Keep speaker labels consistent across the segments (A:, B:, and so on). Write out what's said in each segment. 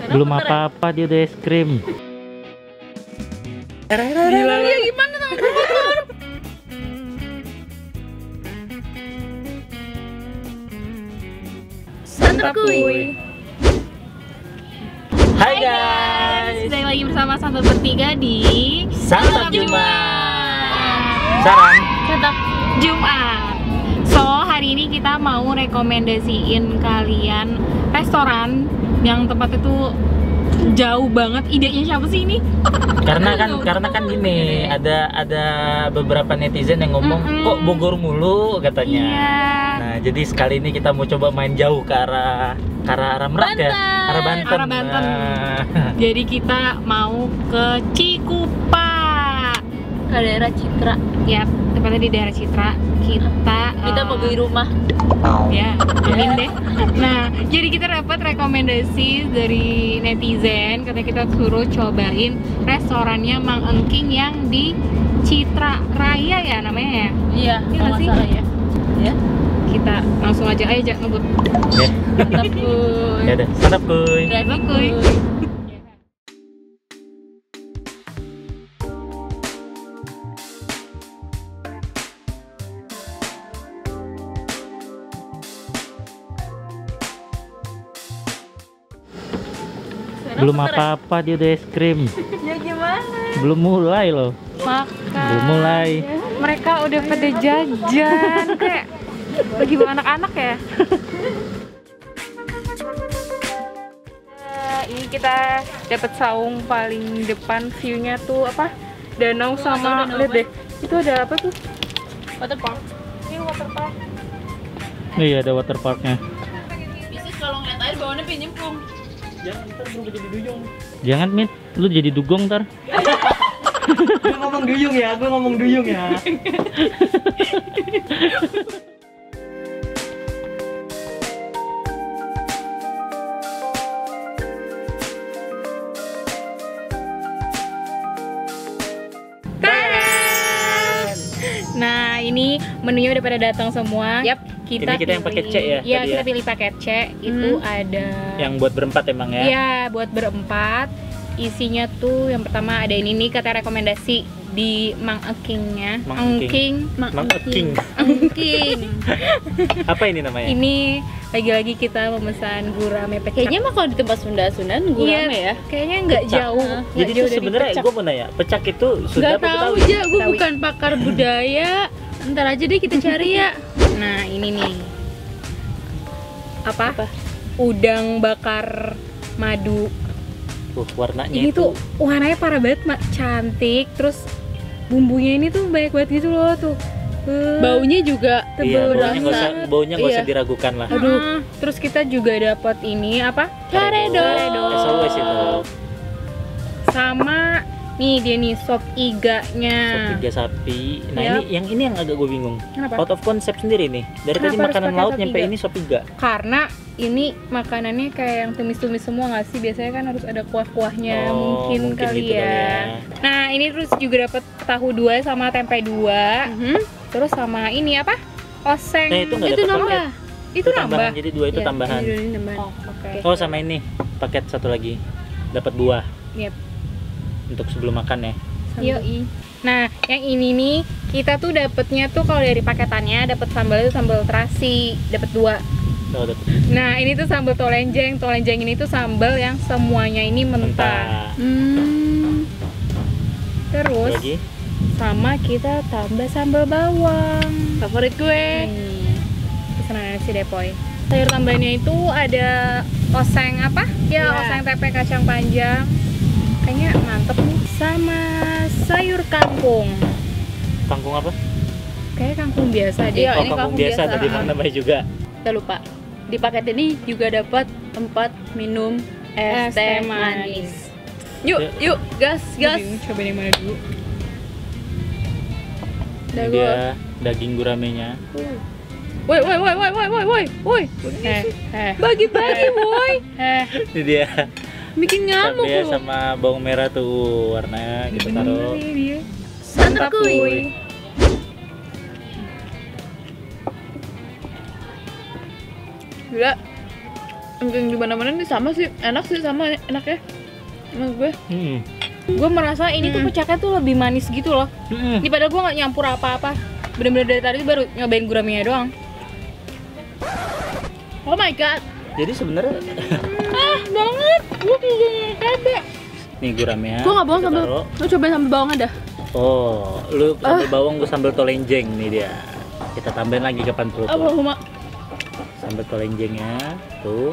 A: Belum apa-apa dia udah es krim.
B: Gila ya, gimana sama motor? Santap kuy.
A: Hai guys,
B: Balik lagi bersama Santap bertiga di
A: Santap Jumat. Saran.
B: Santap Jumat. So, hari ini kita mau rekomendasiin kalian restoran yang tempatnya tuh jauh banget. Idenya siapa sih ini?
A: Karena kan gini, ada beberapa netizen yang ngomong kok Bogor mulu katanya.
B: Iya.
A: Nah, jadi sekali ini kita mau coba main jauh ke arah Merak ya, arah Banten. Nah.
B: Jadi kita mau ke Cikupa,
C: ke daerah Citra.
B: ya tepatnya di daerah Citra. Kita
C: Mau beli rumah.
B: ya, amin deh. Nah, jadi kita dapat rekomendasi dari netizen, katanya kita suruh cobain restorannya Mang Engking yang di Citra Raya ya namanya ya.
C: Iya,
B: Iya
C: kalau
B: nggak sih?
C: nggak salah ya. Ya.
B: Kita langsung aja ngebut.
A: Ya,
C: Santap kuy.
A: ya udah, santap kuy.
B: Santap kuy.
A: Belum apa-apa dia udah es krim.
C: Ya gimana?
A: Belum mulai loh.
B: Makan.
A: Belum mulai.
B: Mereka udah pada jajan kayak lagi bawa anak-anak ya. Ini kita dapat saung paling depan, view-nya tuh apa? Danau sama
C: danau
B: lihat
C: apa?
B: deh. Itu ada apa tuh?
C: Waterpark.
B: Ini waterpark.
A: Iya, ada water parknya.
C: Bisa kalau ngeliat air bawahnya pengen nyemplung.
A: Jangan, ntar berubah jadi duyung. Jangan, Mit. Lu jadi dugong ntar.
D: Gue ngomong duyung ya.
B: Nah, ini menunya udah pada datang semua.
C: Yap.
A: Ini kita yang paket C ya,
B: Iya,
A: tadi
B: kita
A: ya?
B: pilih paket C. Itu ada
A: Yang buat berempat emang ya?
B: Iya, buat berempat. Isinya tuh yang pertama ada ini nih, kata rekomendasi di Mang Engkingnya.
A: Mang Engking. Mang Engking.
B: Engking.
A: Apa ini namanya?
B: Ini lagi-lagi kita memesan gurame pecak.
C: Kayaknya mah kalau di tempat Sunda-Sundan gurame ya.
B: Kayaknya nggak
A: Pecak.
B: jauh. nggak
A: Jadi
B: jauh
A: tuh
B: dari
A: sebenarnya
B: pecak.
A: gue mau nanya, pecak itu sudah
C: Nggak
A: apa
C: tahu
A: Betawi?
C: aja, gue
B: Betawi.
C: bukan pakar budaya. Ntar aja deh kita cari ya.
B: Nah, ini nih. Apa?
C: Apa?
B: Udang bakar madu.
A: Warnanya
B: Ini
A: itu
B: tuh warnanya parah banget, Mak. Cantik. Terus bumbunya ini tuh banyak banget gitu loh tuh.
C: Baunya juga
A: iya,
B: tebel
A: baunya nggak usah
C: Iya.
A: diragukan lah.
B: Aduh. Terus kita juga dapat ini apa? Caredo.
A: SOS itu.
B: Sama nih dia nih sop iganya.
A: Sop iga sapi. Nah,
B: Yap.
A: ini yang agak gue bingung.
B: Kenapa?
A: Out of concept sendiri nih. Dari tadi
B: Kenapa harus
A: makanan
B: pakai
A: laut
B: sop
A: nyampe
B: iga?
A: ini sop iga.
B: Karena ini makanannya kayak yang tumis-tumis semua nggak sih? Biasanya kan harus ada kuah-kuahnya,
A: Oh,
B: mungkin kali
A: gitu
B: ya. Nah, ini terus juga dapat tahu 2 sama tempe 2. Terus sama ini apa? Oseng.
A: Nah, itu nggak
C: itu
A: dapat
C: nambah.
A: paket.
B: Itu nambah.
A: Tambahan, jadi 2 itu
C: Iya,
A: tambahan.
C: ini tambahan.
B: Oh, oke.
A: Oh, sama ini paket satu lagi. Dapat buah
B: Yep.
A: untuk sebelum makan ya.
B: Yoi. Nah, yang ini nih kita tuh dapetnya tuh kalau dari paketannya dapat sambal itu sambal terasi, dapat 2.
A: Oh, dapat
B: Nah, ini tuh sambal tolenjeng. Tolenjeng ini tuh sambal yang semuanya ini mentah.
A: mentah.
B: Terus
A: Lagi.
B: sama kita tambah sambal bawang.
C: Favorit gue.
B: Nih, pesanan si Depoy. Sayur tambahannya itu ada oseng apa? Ya,
C: Iya.
B: oseng tempe kacang panjang. Kayaknya mantep nih. Sama sayur kangkung.
A: Kangkung apa?
B: Kayak kangkung biasa deh.
C: Iya,
A: Oh,
C: ini
A: kangkung
C: kangkung
A: biasa
C: biasa.
A: tadi Mang namanya juga.
C: Kita lupa. Di paket ini juga dapat tempat minum es teh manis. Yuk, gas.
B: Bingung, cobain yang mana dulu?
A: Ini dia daging guramenya.
C: Woi. Bagi-bagi, woi.
A: Ini dia
C: Bikin ngamuk
A: cabai
C: lu.
A: sama bawang merah tuh warnanya kita taruh.
B: Ini dia.
C: Santap kuy.
B: Gila.
C: Angking di mana-mana nih sama sih, enak sih, sama enaknya. Menurut gue.
B: Gue merasa ini tuh pecaknya tuh lebih manis gitu loh. Ini padahal gue nggak nyampur apa-apa. Bener-bener dari tadi baru nyobain gurame doang.
C: Oh my god.
A: Jadi sebenarnya
B: Banget. Gue kayak cabe.
A: nih gurame ya.
C: Gue nggak bohong
A: kita
C: sambal.
A: taruh.
C: Lu cobain sambal bawangnya dah.
A: Oh, lu sambal bawang, gue sambal tolenjeng nih dia. Kita tambahin lagi kapan perut.
C: Apa Huma?
A: Sambal tolenjengnya tuh.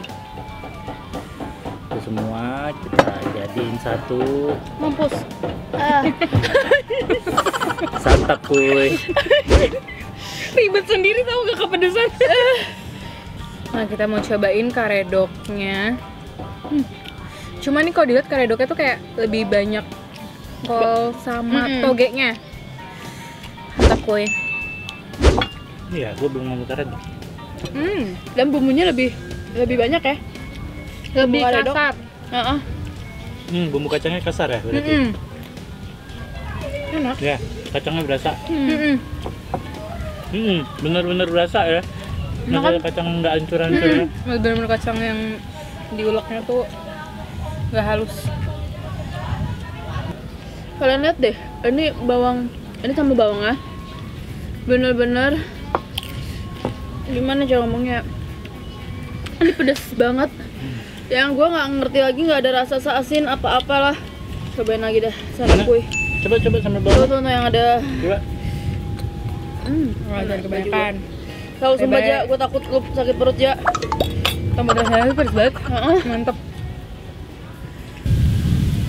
A: Itu semua kita jadiin satu.
C: Mampus.
A: Santap kuy.
B: Ribet sendiri tau gak kepedesan. Nah kita mau cobain karedoknya. Cuma nih kalau dilihat karedoknya tuh kayak lebih banyak kol sama togenya. Mantap kuy.
A: Iya, gue belum mau karet.
C: Dan bumbunya lebih banyak ya.
B: Lebih
C: Bumbu karedok.
B: kasar.
C: Heeh.
A: Bumbu kacangnya kasar ya berarti.
B: Enak.
A: Ya, kacangnya berasa.
B: Mm-mm.
A: Bener-bener berasa ya. Nah, kacang nggak hancur-hancur ya.
B: Bener-bener kacang yang diuleknya tuh nggak halus.
C: Kalian lihat deh, ini sambal bawangnya bener-bener gimana cara ngomongnya? Ini pedes banget. Yang gue nggak ngerti lagi, nggak ada rasa asin apa-apalah. Cobain lagi dah, sambal kuy.
A: Coba sambal
C: Tuh
A: bawang.
C: tuh yang ada.
A: Coba.
B: Jangan kebanyakan.
C: Tahu sumpah
B: Bye-bye.
C: Ja, gue takut lu sakit perut Ja.
B: Tambah rasanya pedes banget. Mantep.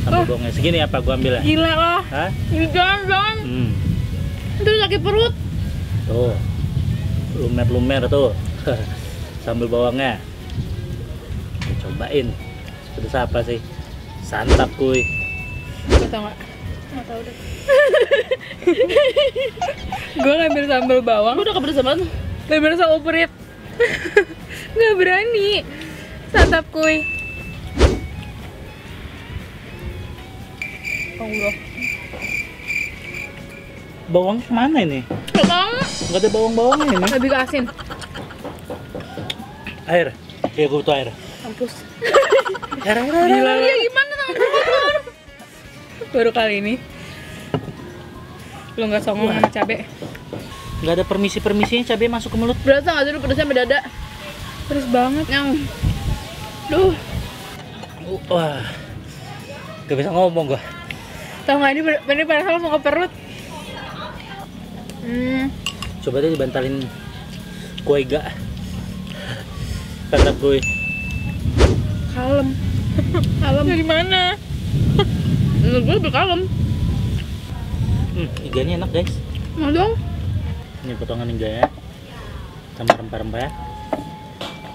A: Sambal bawangnya segini apa gua ambil ya?
B: Gila lah.
A: Hah?
B: Ini jangan.
C: Itu sakit perut.
A: Tuh. Lumer-lumer tuh. Sambal bawangnya. Kita cobain. Pedes apa sih? Santap kuy.
B: Gue tau gak?
C: Nggak tahu deh.
B: Gue ngambil sambal bawang.
C: Gue udah kepedesan banget.
B: Gak berasa operit. Gak berani. Santap kuy. Allah.
A: Bawang mana ini?
B: Gak mau.
A: Nggak ada bawang-bawangnya ini.
B: Lebih ke asin.
A: Air. Iya, gue butuh air.
C: Mampus.
A: Air.
B: Gila ya gimana sama kotor. Baru kali ini lu nggak songong sama cabe.
A: Nggak ada permisi-permisinya cabai masuk ke mulut.
C: Berasa nggak sih lu pedesnya sampai dada?
B: Pedes banget.
C: Yang duh.
A: Wah. Gak bisa ngomong gua.
B: Tau nggak ini pada langsung ke perut.
A: Coba deh dibantalin kue gak. Santap kuy.
C: Kalem. Kalem.
B: Dari mana?
C: Menurut gue lebih kalem.
A: Iganya enak guys.
C: Mau dong?
A: Ini potongan iga ya. Sama rempah-rempah ya.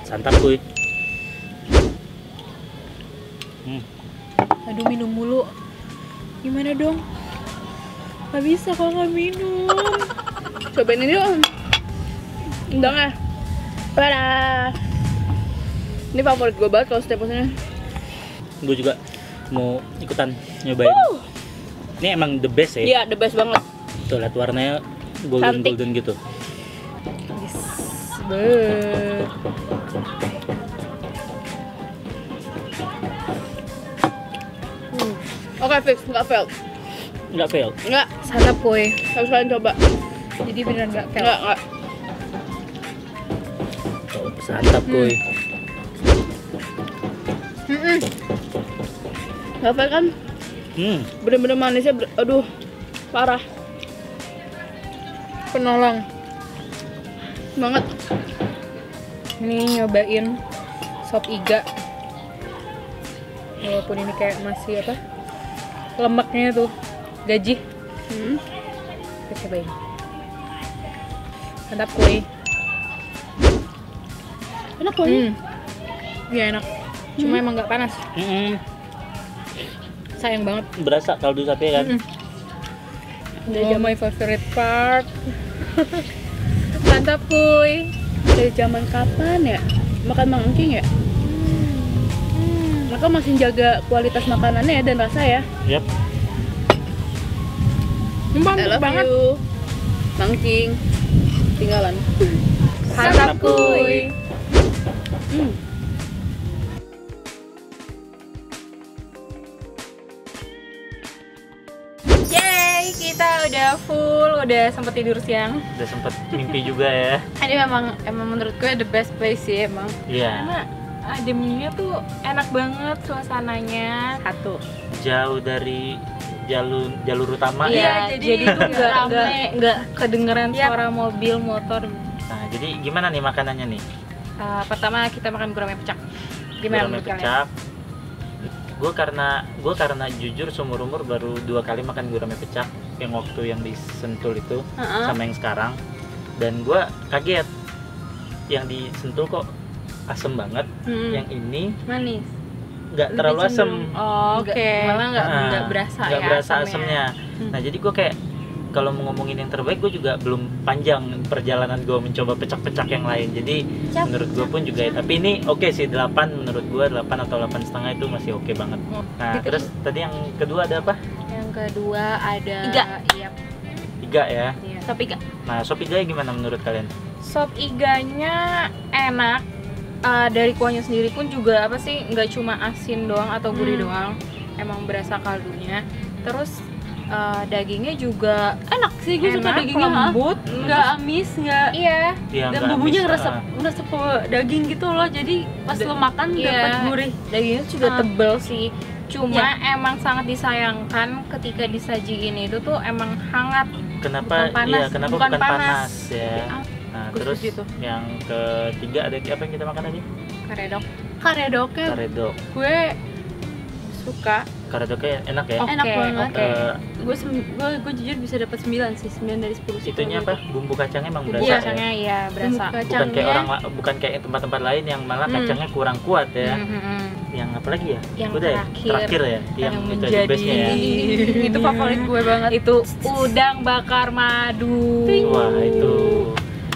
A: Santap kuy.
B: Aduh minum mulu. Gimana dong? Gak bisa kalau nggak minum.
C: Cobain ini dong. Endang ya. Dadah. Ini favorit gue banget kalau setiap posnya.
A: Gue juga mau ikutan nyobain. Ini emang the best ya.
C: Iya, the best banget.
A: Tuh lihat warnanya
C: Cantik.
A: golden gitu.
C: Oke, fix, nggak fail.
A: Nggak fail.
C: Nggak,
B: Santap kuy.
C: harus kalian coba.
B: Jadi beneran nggak fail.
C: Nggak.
A: Tuh, santap kuy.
C: Nggak fail kan? Bener-bener manisnya, aduh, parah
B: Penolong.
C: banget.
B: Ini nyobain sop iga. Walaupun ini kayak masih apa? Lemaknya tuh gaji. Kita cobain. Mantap kuy.
C: Enak kok.
B: Iya enak. Cuma emang nggak panas. Sayang banget.
A: Berasa kaldu sapi kan?
B: Oh, my favorite part. Mantap kuy.
C: Dari zaman kapan ya makan Mang Engking ya? Mereka masih jaga kualitas makanannya ya dan rasa ya.
A: Yap.
C: I love
B: banget.
C: you, Mang Engking. Tinggalan.
B: Mantap kuy. full, udah sempet tidur siang.
A: Udah sempet mimpi juga ya.
C: Ini memang menurut gue the best place sih emang.
A: Iya.
B: Karena ademnya tuh enak banget suasananya. Satu.
A: Jauh dari jalur utama ya.
B: Iya, jadi tuh nggak kedengeran
C: Yap.
B: suara mobil, motor.
A: Nah, jadi gimana nih makanannya nih?
B: Pertama kita makan gurame pecak. Gimana
A: Gurame
B: menurut kalian?
A: pecak. Gue karena jujur seumur umur baru 2 kali makan gurame pecak, yang waktu yang di Sentul itu sama yang sekarang, dan gue kaget yang di Sentul kok asem banget, yang ini
C: Manis.
A: nggak terlalu asem,
B: Oh, oke.
C: Malah nggak
A: Nah,
C: berasa
A: nggak
C: ya
A: berasa
C: asamnya.
A: asemnya. Nah jadi gue kayak kalau mau ngomongin yang terbaik, gue juga belum panjang perjalanan gue mencoba pecak-pecak yang lain. Jadi menurut gue pun juga, tapi ini oke sih 8 menurut gue, 8 atau 8,5 itu masih oke banget. Nah terus tadi yang kedua ada apa?
B: Yang kedua ada
C: Iga.
B: Iya.
A: 3 ya.
B: Iya.
C: Tapi gak
A: Nah sop iga gimana menurut kalian?
B: Sop iganya enak. Dari kuahnya sendiri pun juga apa sih, nggak cuma asin doang atau gurih doang, emang berasa kaldunya. Terus dagingnya juga
C: enak sih, gue suka
B: enak,
C: dagingnya
B: lembut,
C: nggak amis, nggak
B: iya,
A: Yang
C: dan
A: nggak
C: bumbunya
A: amis,
C: ngeresep ke daging gitu loh, jadi pas lo makan
B: iya.
C: dapat gurih.
B: dagingnya juga
C: Ah.
B: tebel sih. Cuma
C: Ya.
B: emang sangat disayangkan ketika disajiin itu tuh emang hangat.
A: Kenapa?
B: Bukan panas,
A: Iya, kenapa
B: bukan
A: bukan
B: panas.
A: panas ya? Nah
C: Gue
A: terus
C: setuju tuh.
A: yang ketiga ada apa yang kita makan tadi?
B: Karedok.
C: Karedoknya
A: Karedok.
C: gue suka,
A: Karedoknya enak ya?
B: Oke,
C: enak banget.
B: oke.
C: Gue jujur bisa dapat 9 sih, 9 dari 10 sih.
A: Itunya
C: kalau
A: apa? Bumbu kacangnya emang
C: Bumbu
A: berasa ya?
B: Kacangnya iya berasa.
C: Bumbu
A: Bukan kayak
C: kacangnya.
A: bukan kayak tempat-tempat lain yang malah
C: Hmm.
A: kacangnya kurang kuat ya.
B: Mhm.
A: Yang apa lagi ya?
B: Yang
A: Udah ya?
B: terakhir.
A: Terakhir ya? Yang itu aja
B: menjadi
A: bestnya ya?
C: Itu favorit gue banget.
B: Itu udang bakar madu.
A: Wah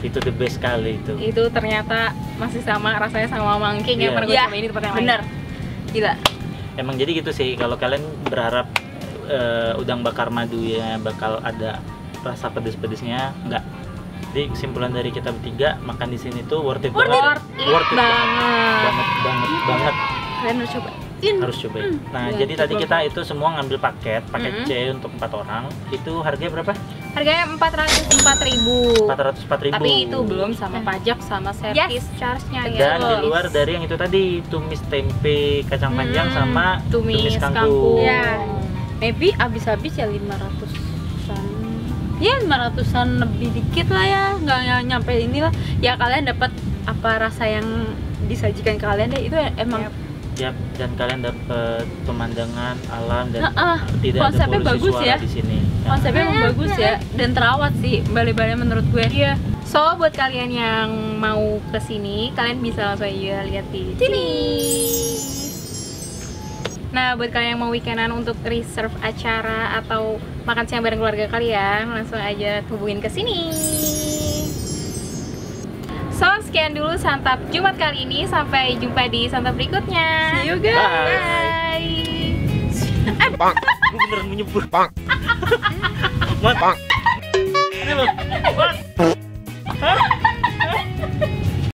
A: itu the best sekali itu.
B: Itu ternyata masih sama rasanya sama mangking yang
A: Iya.
B: pernah gue
C: Iya,
B: cobain di tempat yang lain.
C: bener. Gila.
A: Emang jadi gitu sih, kalau kalian berharap udang bakar madu ya bakal ada rasa pedes-pedesnya, enggak. Jadi kesimpulan dari kita bertiga, makan di sini tuh worth it banget. Worth it banget.
C: Kalian harus coba.
A: Harus cobain. Nah,
C: Iya,
A: jadi tadi
C: coba.
A: kita itu semua ngambil paket C untuk 4 orang. Itu harganya berapa?
B: Harganya 404.000.
A: 404.000.
B: Tapi itu belum sama pajak sama service charge-nya ya.
A: Dan di luar dari yang itu tadi, tumis tempe kacang panjang sama
B: tumis
A: kangkung.
B: kangkung.
C: Ya. Maybe habis-habis ya 500-an. Ya 500-an lebih dikit lah ya, nggak nyampe inilah. Ya kalian dapat apa rasa yang disajikan ke kalian deh, itu emang
A: Yap, dan kalian dapat pemandangan alam dan tidak
C: konsepnya
A: ada polusi
C: bagus
A: suara
C: ya.
A: di sini.
C: konsepnya emang bagus ya dan terawat sih balai-balai menurut gue.
B: Iya. So buat kalian yang mau kesini, kalian bisa langsung aja lihat di sini. Nah, buat kalian yang mau weekendan untuk reserve acara atau makan siang bareng keluarga kalian, langsung aja hubungin ke sini. So, sekian dulu santap Jumat kali ini. Sampai jumpa di santap berikutnya.
C: See you guys.
B: Bye.
A: Bang, gue beneran menyebur. Bang. Mat. Ini loh. Mat. Hah?